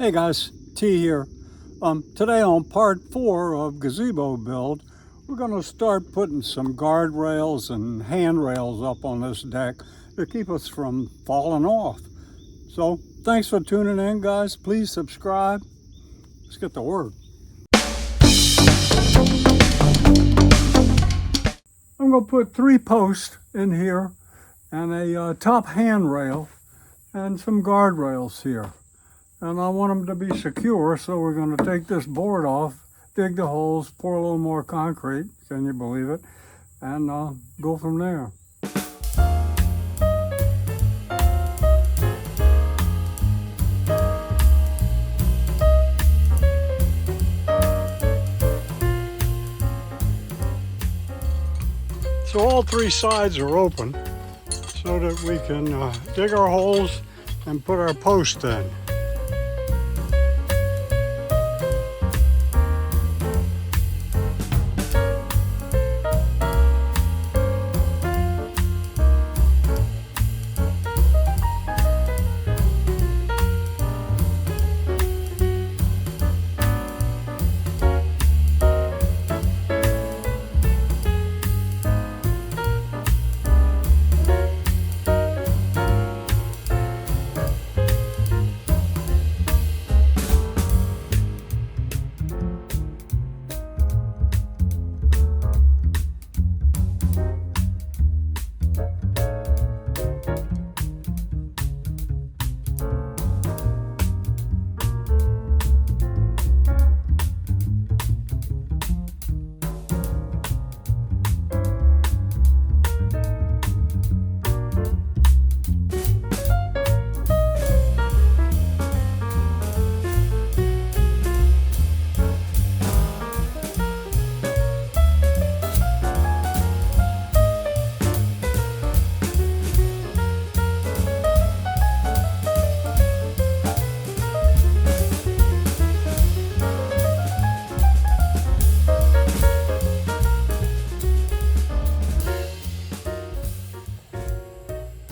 Hey guys, T here. Today on part 4 of Gazebo build, we're going to start putting some guardrails and handrails up on this deck to keep us from falling off. So thanks for tuning in, guys. Please subscribe. Let's get to work. I'm going to put 3 posts in here and a top handrail and some guardrails here. And I want them to be secure, so we're going to take this board off, dig the holes, pour a little more concrete, can you believe it, and go from there. So all 3 sides are open so that we can dig our holes and put our post in.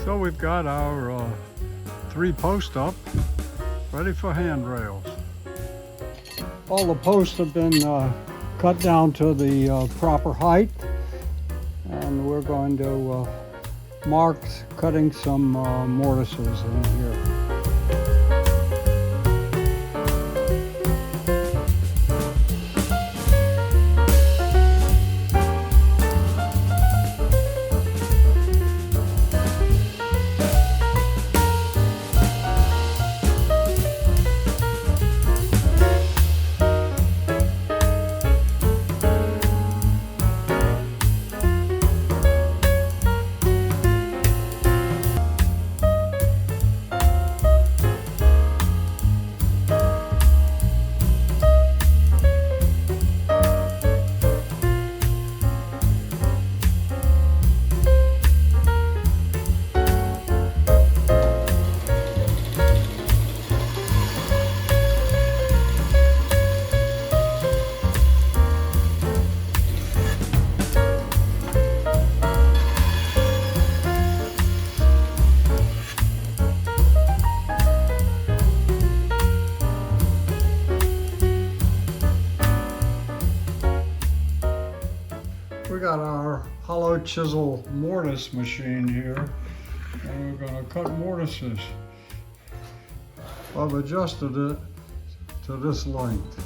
So we've got our 3 posts up, ready for handrails. All the posts have been cut down to the proper height, and we're going to mark cutting some mortises in here. We got our hollow chisel mortise machine here, and we're going to cut mortises. I've adjusted it to this length.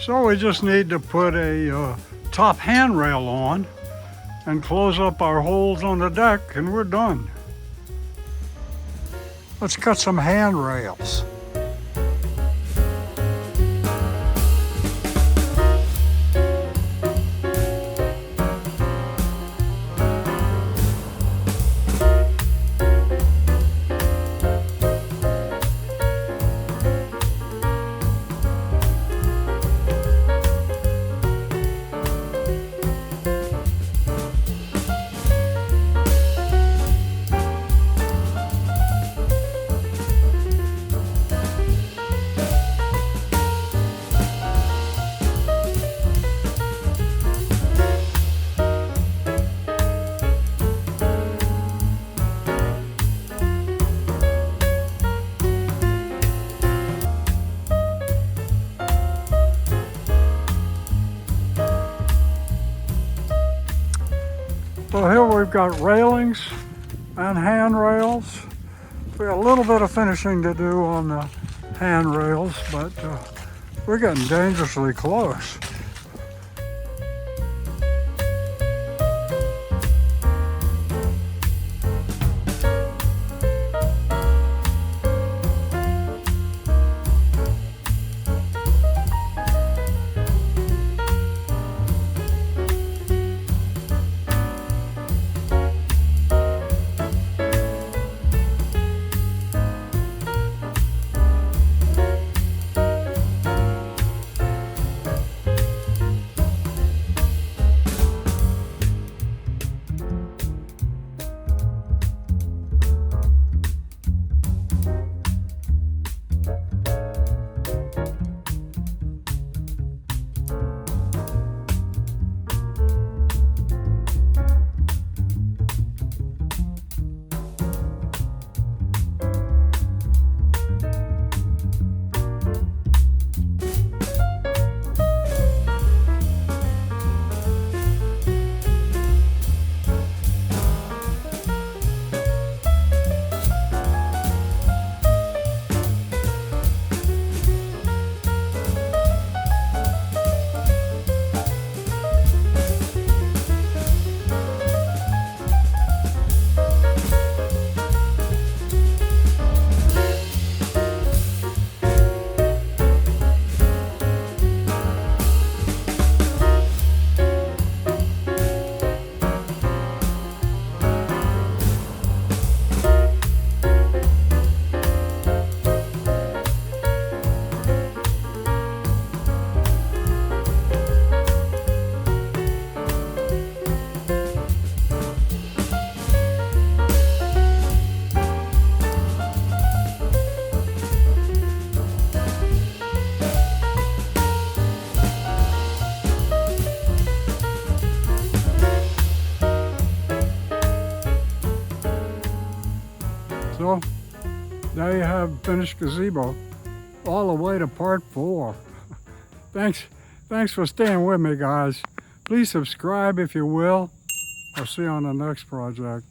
So we just need to put a top handrail on and close up our holes on the deck, and we're done. Let's cut some handrails. So here we've got railings and handrails. We got a little bit of finishing to do on the handrails, but we're getting dangerously close. So now you have finished gazebo all the way to part 4. Thanks for staying with me, guys. Please subscribe if you will. I'll see you on the next project.